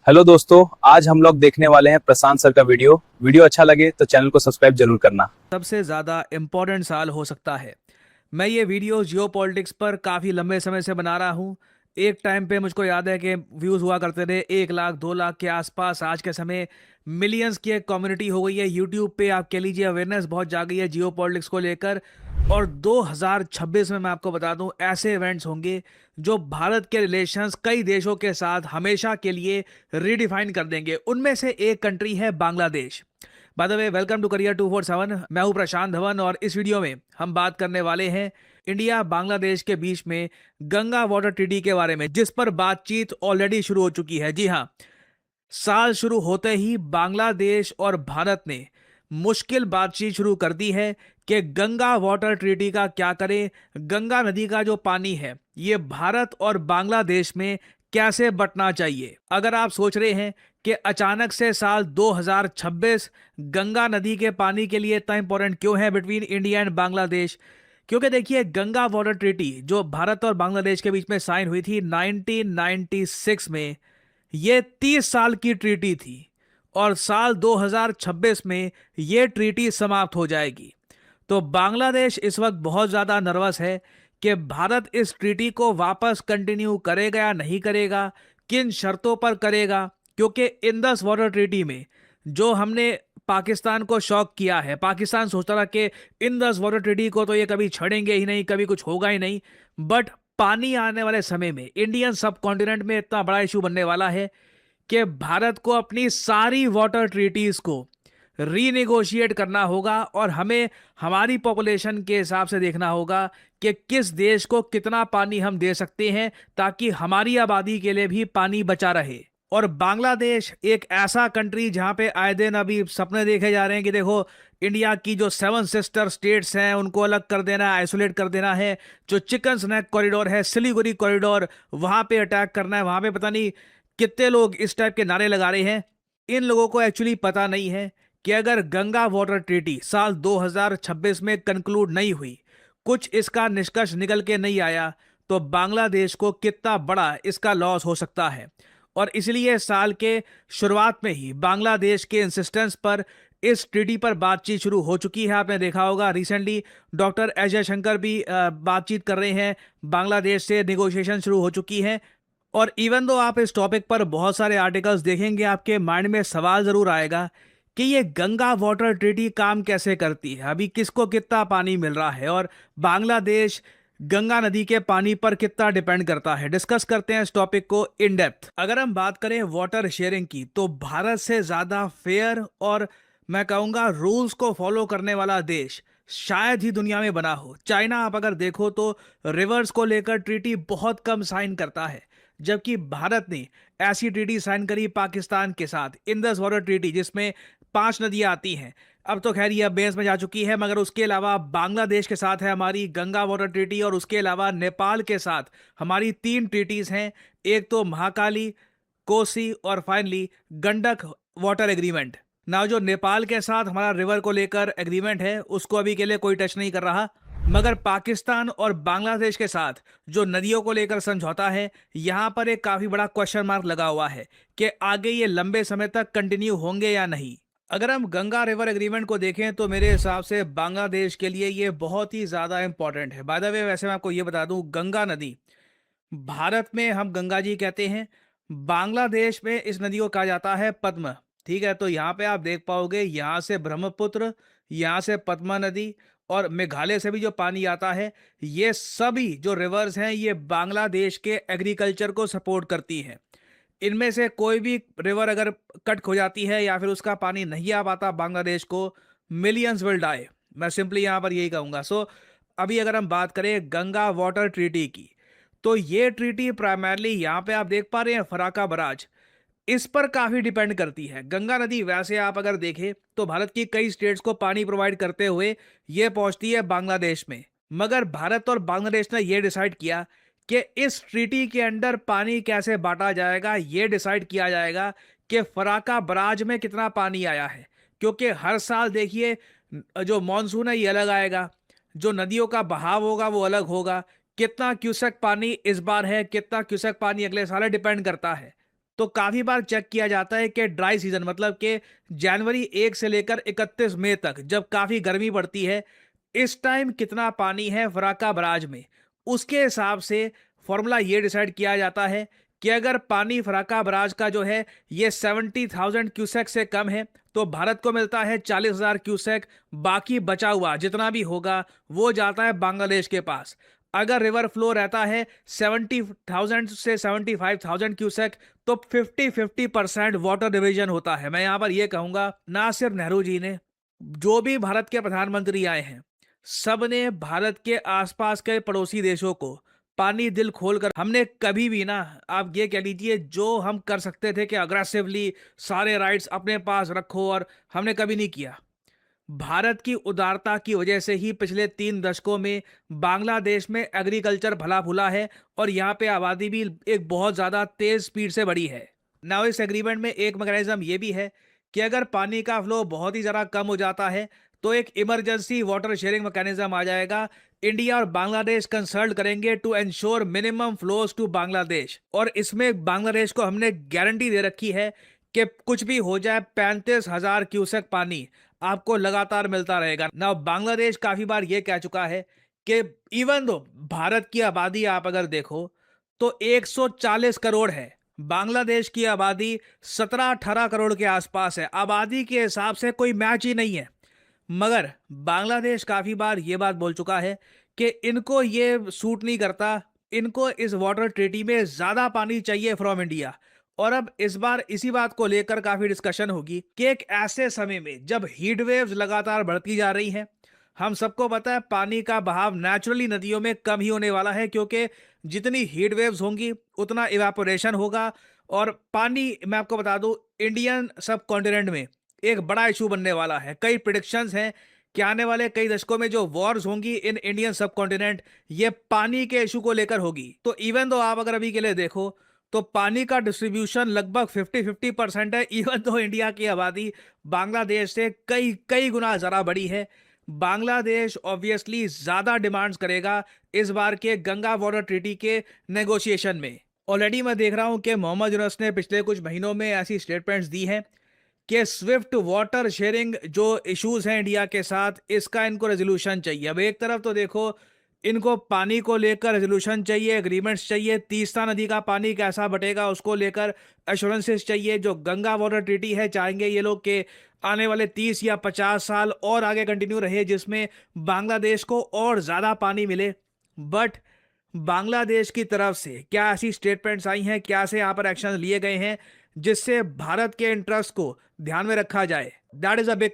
Hello दोस्तों। आज हम लोग देखने वाले हैं प्रशांत सर का वीडियो अच्छा लगे तो चैनल को सब्सक्राइब जरूर करना। सबसे ज़्यादा इम्पोर्टेंट साल हो सकता है। मैं ये वीडियो जियो पॉलिटिक्स पर काफ़ी लंबे समय से बना रहा हूँ। एक टाइम पे मुझको याद है कि व्यूज़ हुआ करते थे 1 लाख 2 लाख के आसपास। आज के समय मिलियंस की एक कम्युनिटी हो गई है यूट्यूब पे। आप कह लीजिए अवेयरनेस बहुत जा गई है जियो पॉलिटिक्स को लेकर। और 2026 में मैं आपको बता दूं ऐसे इवेंट्स होंगे जो भारत के रिलेशंस कई देशों के साथ हमेशा के लिए रीडिफाइन कर देंगे। उनमें से एक कंट्री है Bangladesh. By the way, welcome to career 247। मैं हूं प्रशांत धवन और इस वीडियो में हम बात करने वाले हैं इंडिया बांग्लादेश के बीच में गंगा वाटर ट्रीटी के बारे में, जिस पर बातचीत ऑलरेडी शुरू हो चुकी है। जी हां, साल शुरू होते ही बांग्लादेश और भारत ने मुश्किल बातचीत शुरू कर दी है कि गंगा वाटर ट्रीटी का क्या करें। गंगा नदी का जो पानी है ये भारत और बांग्लादेश में कैसे बंटना चाहिए। अगर आप सोच रहे हैं कि अचानक से साल 2026 गंगा नदी के पानी के लिए इतना इंपॉर्टेंट क्यों है बिटवीन इंडिया एंड बांग्लादेश, क्योंकि देखिए गंगा वाटर ट्रीटी जो भारत और बांग्लादेश के बीच में साइन हुई थी 1996 में, ये 30 साल की ट्रीटी थी और साल 2026 में ये ट्रीटी समाप्त हो जाएगी। तो बांग्लादेश इस वक्त बहुत ज़्यादा नर्वस है कि भारत इस ट्रीटी को वापस कंटिन्यू करेगा या नहीं करेगा, किन शर्तों पर करेगा। क्योंकि इंडस वाटर ट्रीटी में जो हमने पाकिस्तान को शॉक किया है, पाकिस्तान सोचता था कि इंडस वाटर ट्रीटी को तो ये कभी छोड़ेंगे ही नहीं, कभी कुछ होगा ही नहीं। बट पानी आने वाले समय में इंडियन सब कॉन्टिनेंट में इतना बड़ा इशू बनने वाला है कि भारत को अपनी सारी वाटर ट्रीटीज को रीनेगोशिएट करना होगा और हमें हमारी पॉपुलेशन के हिसाब से देखना होगा कि किस देश को कितना पानी हम दे सकते हैं ताकि हमारी आबादी के लिए भी पानी बचा रहे। और बांग्लादेश एक ऐसा कंट्री जहां पे आए दिन अभी सपने देखे जा रहे हैं कि देखो इंडिया की जो 7 सिस्टर स्टेट्स हैं उनको अलग कर देना है, आइसोलेट कर देना है। जो चिकन स्नैक कॉरिडोर है, सिलीगुड़ी कॉरिडोर, वहां पे अटैक करना है। वहां पे पता नहीं कितने लोग इस टाइप के नारे लगा रहे हैं। इन लोगों को एक्चुअली पता नहीं है कि अगर गंगा वाटर ट्रीटी साल 2026 में कंक्लूड नहीं हुई, कुछ इसका निष्कर्ष निकल के नहीं आया, तो बांग्लादेश को कितना बड़ा इसका लॉस हो सकता है। और इसलिए साल के शुरुआत में ही बांग्लादेश के इंसिस्टेंस पर इस ट्रीटी पर बातचीत शुरू हो चुकी है। आपने देखा होगा रिसेंटली डॉक्टर एस जयशंकर भी बातचीत कर रहे हैं, बांग्लादेश से नेगोशिएशन शुरू हो चुकी है। और इवन दो आप इस टॉपिक पर बहुत सारे आर्टिकल्स देखेंगे, आपके माइंड में सवाल जरूर आएगा कि ये गंगा वाटर ट्रीटी काम कैसे करती है, अभी किसको कितना पानी मिल रहा है और बांग्लादेश गंगा नदी के पानी पर कितना डिपेंड करता है। डिस्कस करते हैं इस टॉपिक को इन डेप्थ। अगर हम बात करें वाटर शेयरिंग की, तो भारत से ज्यादा फेयर और मैं कहूंगा रूल्स को फॉलो करने वाला देश शायद ही दुनिया में बना हो। चाइना आप अगर देखो तो रिवर्स को लेकर ट्रीटी बहुत कम साइन करता है, जबकि भारत ने ऐसी ट्रीटी साइन करी पाकिस्तान के साथ, इंडस वाटर ट्रीटी, जिसमें 5 नदियां आती हैं। अब तो खैर ये बेस में जा चुकी है, मगर उसके अलावा बांग्लादेश के साथ है हमारी गंगा वाटर ट्रीटी और उसके अलावा नेपाल के साथ हमारी 3 ट्रीटीज हैं। एक तो महाकाली, कोसी और फाइनली गंडक वाटर एग्रीमेंट। ना जो नेपाल के साथ हमारा रिवर को लेकर एग्रीमेंट है उसको अभी के लिए कोई टच नहीं कर रहा, मगर पाकिस्तान और बांग्लादेश के साथ जो नदियों को लेकर समझौता है, यहां पर एक काफी बड़ा क्वेश्चन मार्क लगा हुआ है कि आगे ये लंबे समय तक कंटिन्यू होंगे या नहीं। अगर हम गंगा रिवर एग्रीमेंट को देखें तो मेरे हिसाब से बांग्लादेश के लिए ये बहुत ही ज्यादा इंपॉर्टेंट है। बाय द वे, वैसे मैं आपको ये बता दूं, गंगा नदी भारत में हम गंगा जी कहते हैं, बांग्लादेश में इस नदी को कहा जाता है पद्मा। ठीक है, तो यहाँ पे आप देख पाओगे यहाँ से ब्रह्मपुत्र, यहाँ से पद्मा नदी और मेघालय से भी जो पानी आता है, ये सभी जो रिवर्स हैं ये बांग्लादेश के एग्रीकल्चर को सपोर्ट करती हैं। इनमें से कोई भी रिवर अगर कट हो जाती है या फिर उसका पानी नहीं आ पाता बांग्लादेश को, मिलियंस विल डाई। मैं सिंपली यहाँ पर यही कहूँगा। सो अभी अगर हम बात करें गंगा वाटर ट्रीटी की, तो ये ट्रीटी प्राइमरली यहाँ पे आप देख पा रहे हैं फराका बराज, इस पर काफी डिपेंड करती है। गंगा नदी वैसे आप अगर देखें तो भारत की कई स्टेट्स को पानी प्रोवाइड करते हुए ये पहुंचती है बांग्लादेश में, मगर भारत और बांग्लादेश ने यह डिसाइड किया कि इस ट्रीटी के अंडर पानी कैसे बांटा जाएगा। यह डिसाइड किया जाएगा कि फराका बराज में कितना पानी आया है, क्योंकि हर साल देखिए जो मॉनसून है ये अलग आएगा, जो नदियों का बहाव होगा वो अलग होगा। कितना क्यूसेक पानी इस बार है, कितना क्यूसेक पानी अगले साल है, डिपेंड करता है। तो काफ़ी बार चेक किया जाता है कि ड्राई सीजन मतलब कि जनवरी 1 से लेकर 31 मई तक जब काफ़ी गर्मी पड़ती है, इस टाइम कितना पानी है फराक्का बराज में। उसके हिसाब से फॉर्मूला ये डिसाइड किया जाता है कि अगर पानी फराक्का बराज का जो है ये 70,000 क्यूसेक से कम है तो भारत को मिलता है 40,000 क्यूसेक। बाकी बचा हुआ जितना भी होगा वो जाता है बांग्लादेश के पास। अगर रिवर फ्लो रहता है 70,000 से 75,000 क्यूसेक तो 50-50% वाटर डिवीजन होता है। मैं यहाँ पर यह कहूँगा ना सिर्फ नेहरू जी ने, जो भी भारत के प्रधानमंत्री आए हैं, सब ने भारत के आसपास के पड़ोसी देशों को पानी दिल खोलकर, हमने कभी भी ना, आप ये कह लीजिए जो हम कर सकते थे कि अग्रेसिवली सारे राइट्स अपने पास रखो, और हमने कभी नहीं किया। भारत की उदारता की वजह से ही पिछले 3 दशकों में बांग्लादेश में एग्रीकल्चर भला फूला है और यहाँ पे आबादी भी एक बहुत ज़्यादा तेज स्पीड से बढ़ी है। नाउ इस एग्रीमेंट में एक मैकेनिज्म ये भी है कि अगर पानी का फ्लो बहुत ही ज़्यादा कम हो जाता है तो एक इमरजेंसी वाटर शेयरिंग मैकेनिज्म आ जाएगा। इंडिया और बांग्लादेश कंसल्ट करेंगे to ensure minimum flows to Bangladesh, और इसमें बांग्लादेश को हमने गारंटी दे रखी है कि कुछ भी हो जाए 35,000 क्यूसेक पानी आपको लगातार मिलता रहेगा। ना बांग्लादेश काफी बार यह कह चुका है कि इवन दो भारत की आबादी आप अगर देखो तो 140 करोड़ है, बांग्लादेश की आबादी 17-18 करोड़ के आसपास है। आबादी के हिसाब से कोई मैच ही नहीं है। मगर बांग्लादेश काफी बार यह बात बोल चुका है कि इनको ये सूट नहीं करता, इनको इस वाटर ट्रीटी में ज्यादा पानी चाहिए फ्रॉम इंडिया। और अब इस बार इसी बात को लेकर काफी डिस्कशन होगी कि एक ऐसे समय में जब हीट वेव्स लगातार बढ़ती जा रही हैं, हम सबको पता है पानी का बहाव नेचुरली नदियों में कम ही होने वाला है, क्योंकि जितनी हीट वेव्स होंगी उतना इवापोरेशन होगा। और पानी, मैं आपको बता दूं, इंडियन सब कॉन्टिनेंट में एक बड़ा इशू बनने वाला है। कई प्रिडिक्शंस हैं कि आने वाले कई दशकों में जो वॉर्स होंगी इन इंडियन सब कॉन्टिनेंट, ये पानी के इशू को लेकर होगी। तो इवन दो आप अगर अभी के लिए देखो तो पानी का डिस्ट्रीब्यूशन लगभग 50-50% है, इवन दो इंडिया की आबादी बांग्लादेश से कई कई गुना ज़्यादा बड़ी है। बांग्लादेश ऑब्वियसली ज़्यादा डिमांड्स करेगा इस बार के गंगा वाटर ट्रीटी के नेगोशिएशन में। ऑलरेडी मैं देख रहा हूं कि मोहम्मद यूनुस ने पिछले कुछ महीनों में ऐसी स्टेटमेंट्स दी हैं कि स्विफ्ट वाटर शेयरिंग जो इश्यूज हैं इंडिया के साथ, इसका इनको रेजोल्यूशन चाहिए। अब एक तरफ तो देखो इनको पानी को लेकर रेजोल्यूशन चाहिए, एग्रीमेंट्स चाहिए, तीस्ता नदी का पानी कैसा बटेगा उसको लेकर एश्योरेंसेस चाहिए। जो गंगा वाटर ट्रीटी है, चाहेंगे ये लोग कि आने वाले 30 या 50 साल और आगे कंटिन्यू रहे, जिसमें बांग्लादेश को और ज़्यादा पानी मिले। बट बांग्लादेश की तरफ से क्या ऐसी स्टेटमेंट्स आई हैं, क्या से यहाँ पर एक्शन लिए गए हैं जिससे भारत के इंटरेस्ट को ध्यान में रखा जाए? That is a big